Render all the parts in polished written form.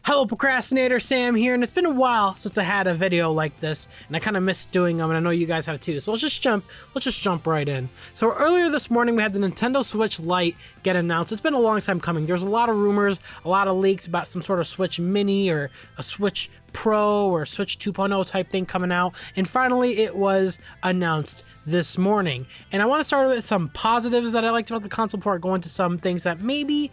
Hello Procrastinator, Sam here, and it's been a while since I had a video like this, and I kind of missed doing them, and I know you guys have too, so let's just jump right in. So earlier this morning we had the Nintendo Switch Lite get announced. It's been a long time coming. There's a lot of rumors, a lot of leaks about some sort of Switch Mini or a Switch Pro or Switch 2.0 type thing coming out, and finally it was announced this morning. And I want to start with some positives that I liked about the console before I go into some things that maybe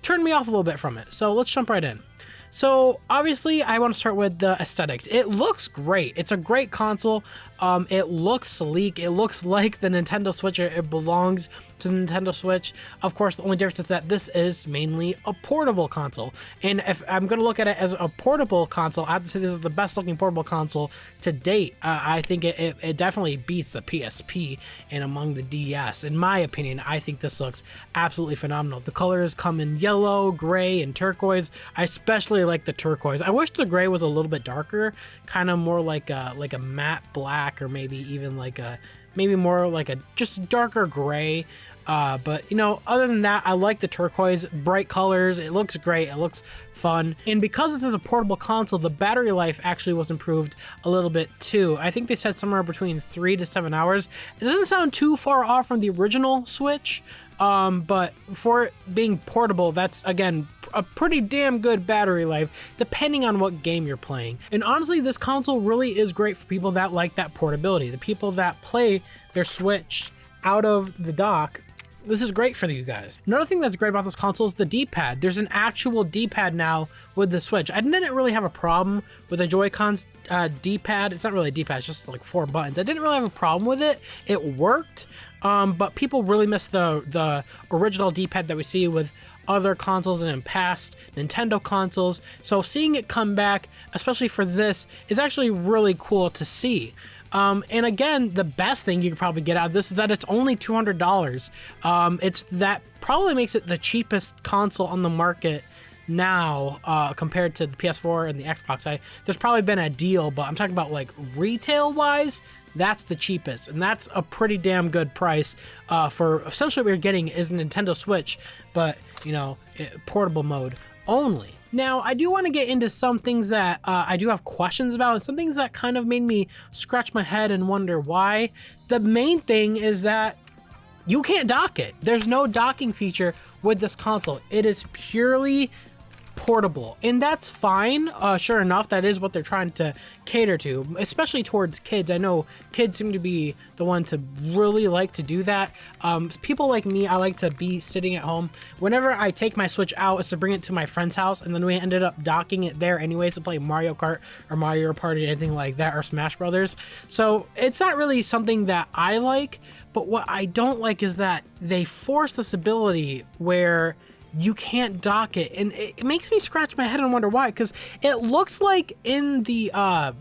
turned me off a little bit from it. So let's jump right in. So obviously I want to start with the aesthetics. It looks great. It's a great console. It looks sleek. It looks like the Nintendo Switch. It belongs to the Nintendo Switch. Of course, the only difference is that this is mainly a portable console. And if I'm going to look at it as a portable console, I have to say this is the best looking portable console to date. I think it definitely beats the PSP and among the DS. In my opinion, I think this looks absolutely phenomenal. The colors come in yellow, gray, and turquoise. I especially like the turquoise. I wish the gray was a little bit darker, kind of more like a matte black, or maybe even maybe more like a just darker gray. But you know, other than that, I like the turquoise, bright colors. It looks great. It looks fun. And because this is a portable console, the battery life actually was improved a little bit too. I think they said somewhere between 3 to 7 hours. It doesn't sound too far off from the original Switch. But for it being portable, that's again a pretty damn good battery life depending on what game you're playing. And honestly, this console really is great for people that like that portability, the people that play their Switch out of the dock. This is great for you guys. Another thing that's great about this console is the D-pad. There's an actual D-pad now with the Switch. I didn't really have a problem with the Joy-Con's D-pad. It's not really a D-pad, it's just like 4 buttons. I didn't really have a problem with it. It worked, but people really miss the original D-pad that we see with other consoles and in past Nintendo consoles. So seeing it come back, especially for this, is actually really cool to see. And again, the best thing you could probably get out of this is that it's only $200. That probably makes it the cheapest console on the market now, compared to the PS4 and the Xbox. There's probably been a deal, but I'm talking about like retail wise, that's the cheapest, and that's a pretty damn good price for essentially what you're getting is a Nintendo Switch, but you know, portable mode only. Now, I do want to get into some things that I do have questions about, and some things that kind of made me scratch my head and wonder why. The main thing is that you can't dock it. There's no docking feature with this console. It is purely portable, and that's fine. Sure enough, that is what they're trying to cater to, especially towards kids. I know kids seem to be the one to really like to do that. People like me, I like to be sitting at home. Whenever I take my Switch out, it's to bring it to my friend's house, and then we ended up docking it there anyways to play Mario Kart or Mario Party, anything like that, or Smash Brothers. So it's not really something that I like, but what I don't like is that they force this ability where you can't dock it, and it makes me scratch my head and wonder why, because it looks like in the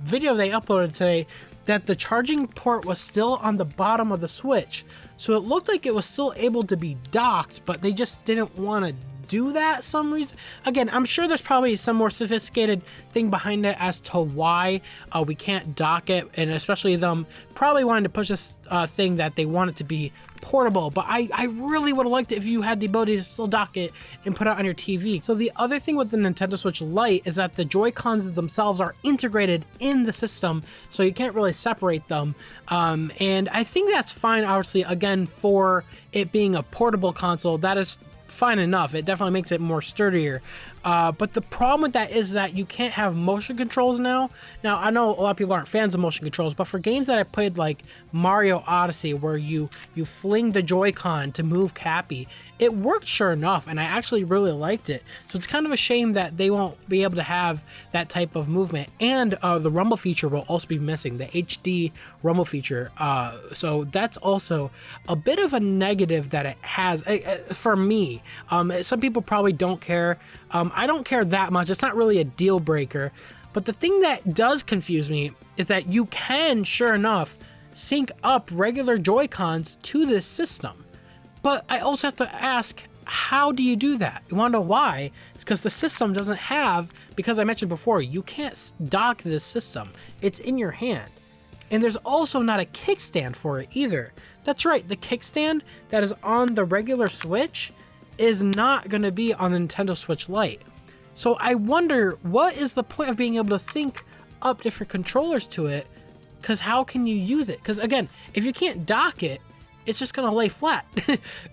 video they uploaded today that the charging port was still on the bottom of the Switch, so it looked like it was still able to be docked, but they just didn't want to do that some reason. Again, I'm sure there's probably some more sophisticated thing behind it as to why we can't dock it, and especially them probably wanting to push this thing that they want it to be portable, but I really would have liked it if you had the ability to still dock it and put it on your TV. So the other thing with the Nintendo Switch Lite is that the Joy-Cons themselves are integrated in the system, so you can't really separate them, and I think that's fine. Obviously, again, for it being a portable console, that is fine enough. It definitely makes it more sturdier. But the problem with that is that you can't have motion controls now. Now, I know a lot of people aren't fans of motion controls, but for games that I played like Mario Odyssey, where you fling the Joy-Con to move Cappy, it worked sure enough, and I actually really liked it. So it's kind of a shame that they won't be able to have that type of movement. And the rumble feature will also be missing, the HD rumble feature. So that's also a bit of a negative that it has for me. Some people probably don't care. I don't care that much. It's not really a deal breaker. But the thing that does confuse me is that you can, sure enough, sync up regular Joy-Cons to this system. But I also have to ask, how do you do that? You want to know why? It's because the system doesn't have, because I mentioned before, you can't dock this system. It's in your hand. And there's also not a kickstand for it either. That's right, the kickstand that is on the regular Switch is not going to be on the Nintendo Switch Lite. So I wonder, what is the point of being able to sync up different controllers to it? Because how can you use it? Because again, if you can't dock it, it's just gonna lay flat.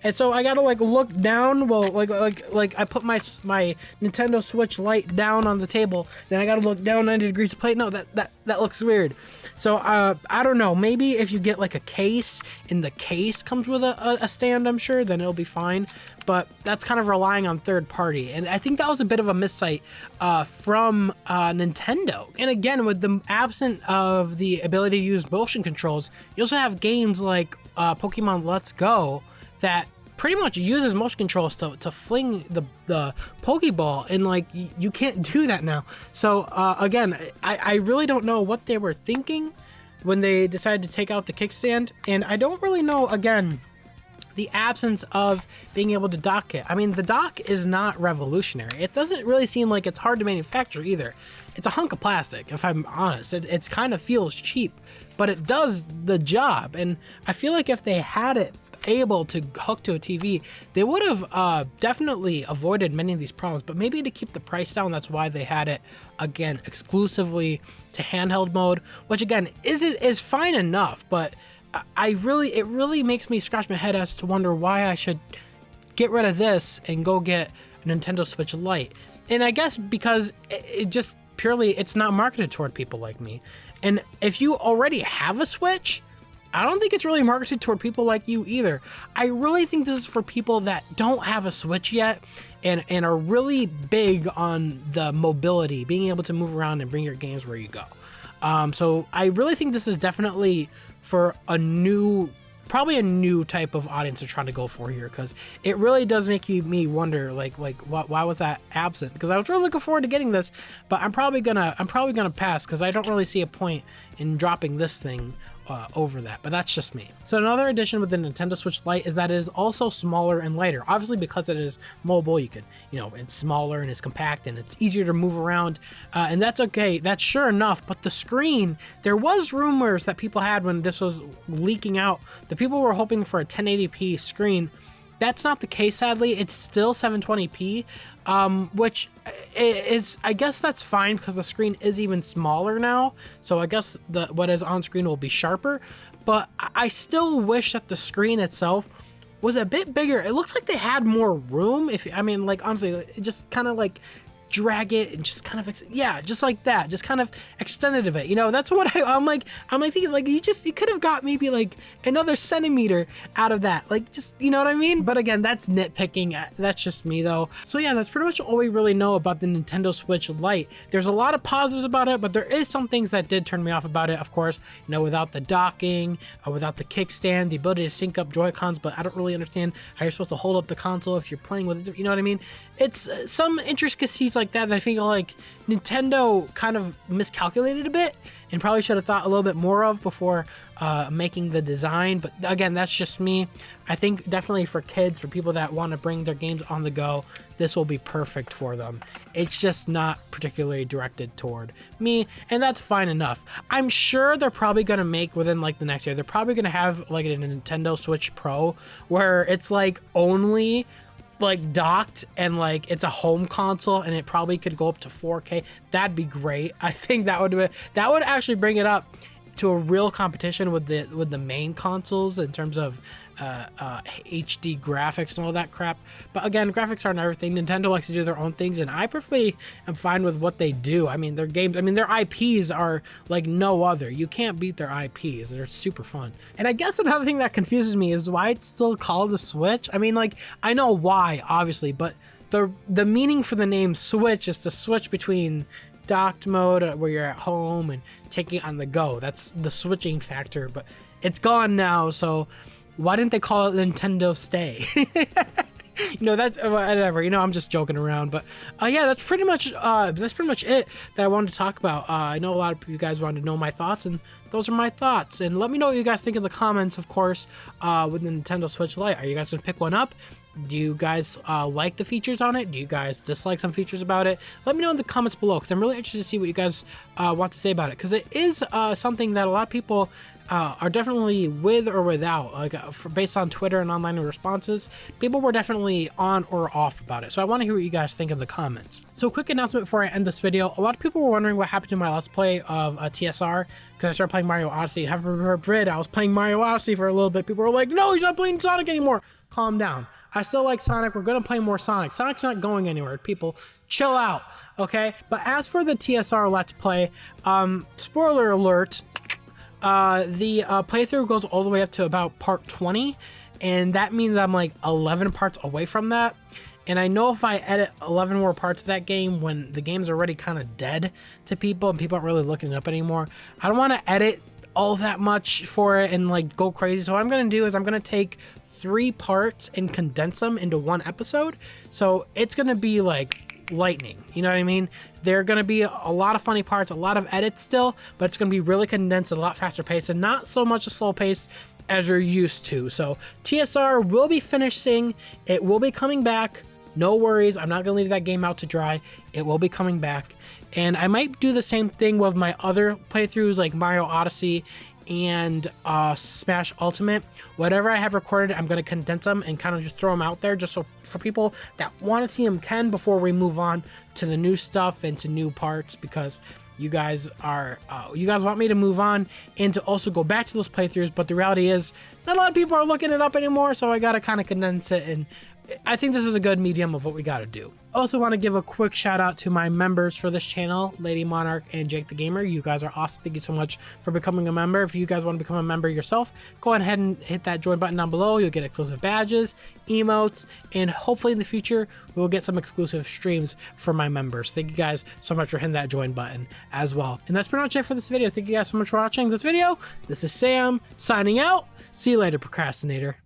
And so I gotta like look down. Well, like I put my Nintendo Switch Lite down on the table, then I gotta look down 90 degrees to play. No, that looks weird. So I don't know. Maybe if you get like a case, and the case comes with a stand, I'm sure, then it'll be fine. But that's kind of relying on third party, and I think that was a bit of a missight from Nintendo. And again, with the absence of the ability to use motion controls, you also have games like Pokemon Let's Go that pretty much uses motion controls to fling the Pokeball, and like you can't do that now. So again, I really don't know what they were thinking when they decided to take out the kickstand, and I don't really know, again, the absence of being able to dock it. I mean, the dock is not revolutionary. It doesn't really seem like it's hard to manufacture either. It's a hunk of plastic, if I'm honest. It kind of feels cheap, but it does the job. And I feel like if they had it able to hook to a TV, they would have definitely avoided many of these problems. But maybe to keep the price down, that's why they had it, again, exclusively to handheld mode, which again is fine enough, but it really makes me scratch my head as to wonder why I should get rid of this and go get a Nintendo Switch Lite. And I guess because it just purely, it's not marketed toward people like me. And if you already have a Switch, I don't think it's really marketed toward people like you either. I really think this is for people that don't have a Switch yet and are really big on the mobility, being able to move around and bring your games where you go. So I really think this is definitely for probably a new type of audience they're trying to go for here, because it really does make me wonder, like why was that absent? Because I was really looking forward to getting this, but I'm probably gonna pass, because I don't really see a point in dropping this thing over that. But that's just me. So another addition with the Nintendo Switch Lite is that it is also smaller and lighter. Obviously, because it is mobile, you could, it's smaller and it's compact and it's easier to move around, and that's okay. That's sure enough. But the screen, there was rumors that people had when this was leaking out that people were hoping for a 1080p screen. That's not the case, sadly. It's still 720p, which is, I guess that's fine because the screen is even smaller now. So I guess what is on screen will be sharper, but I still wish that the screen itself was a bit bigger. It looks like they had more room. Honestly, it just kind of like drag it and just kind of, just like that, just kind of extended a bit. That's what I'm like thinking, like you could have got maybe like another centimeter out of that, like, just, you know what I mean? But again, that's nitpicking. That's just me though. So yeah, that's pretty much all we really know about the Nintendo Switch Lite. There's a lot of positives about it, but there is some things that did turn me off about it. Of course, without the docking, without the kickstand, the ability to sync up Joy-Cons, but I don't really understand how you're supposed to hold up the console if you're playing with it. You know what I mean? It's some intricacies like that I feel like Nintendo kind of miscalculated a bit and probably should have thought a little bit more of before making the design. But again, that's just me. I think definitely for kids, for people that want to bring their games on the go, this will be perfect for them. It's just not particularly directed toward me, and that's fine enough. I'm sure they're probably going to make within like the next year, they're probably going to have like a Nintendo Switch Pro where it's like only like docked and like it's a home console and it probably could go up to 4K. That'd be great. I think that would actually bring it up to a real competition with the main consoles in terms of HD graphics and all that crap. But again, graphics aren't everything. Nintendo likes to do their own things, and I perfectly am fine with what they do. I mean, their games, their IPs are like no other. You can't beat their IPs. They're super fun. And I guess another thing that confuses me is why it's still called a Switch. I mean, like, I know why, obviously, but the meaning for the name Switch is to switch between docked mode where you're at home and taking it on the go. That's the switching factor, but it's gone now, so why didn't they call it Nintendo Stay? That's whatever. I'm just joking around, but yeah, that's pretty much it that I wanted to talk about. I know a lot of you guys wanted to know my thoughts, and those are my thoughts. And let me know what you guys think in the comments, of course, with the Nintendo Switch Lite. Are you guys gonna pick one up? Do you guys like the features on it? Do you guys dislike some features about it? Let me know in the comments below, because I'm really interested to see what you guys want to say about it, because it is something that a lot of people are definitely with or without, like based on Twitter and online responses, people were definitely on or off about it. So I want to hear what you guys think in the comments. So quick announcement before I end this video. A lot of people were wondering what happened to my Let's Play of TSR because I started playing Mario Odyssey. Heaven forbid, I was playing Mario Odyssey for a little bit. People were like, no, he's not playing Sonic anymore. Calm down. I still like Sonic. We're going to play more Sonic. Sonic's not going anywhere. People, chill out. Okay? But as for the TSR Let's Play, spoiler alert, the playthrough goes all the way up to about part 20, and that means I'm like 11 parts away from that. And I know if I edit 11 more parts of that game when the game's already kind of dead to people and people aren't really looking it up anymore, I don't want to edit all that much for it and like go crazy. So what I'm going to do is I'm going to take 3 parts and condense them into 1 episode. So it's going to be like lightning, you know what I mean? There are going to be a lot of funny parts, a lot of edits still, but it's going to be really condensed, a lot faster paced, and not so much a slow pace as you're used to. So TSR will be finishing, it will be coming back, no worries. I'm not going to leave that game out to dry. It will be coming back, and I might do the same thing with my other playthroughs like Mario Odyssey and Smash Ultimate. Whatever I have recorded, I'm going to condense them and kind of just throw them out there just so for people that want to see them can before we move on to the new stuff and to new parts, because you guys are you guys want me to move on and to also go back to those playthroughs, but the reality is not a lot of people are looking it up anymore, so I got to kind of condense it, and I think this is a good medium of what we got to do. Also want to give a quick shout out to my members for this channel, Lady Monarch and Jake the Gamer. You guys are awesome. Thank you so much for becoming a member. If you guys want to become a member yourself, go ahead and hit that join button down below. You'll get exclusive badges, emotes, and hopefully in the future we will get some exclusive streams for my members. Thank you guys so much for hitting that join button as well. And that's pretty much it for this video. Thank you guys so much for watching this video. This is Sam signing out. See you later, procrastinator.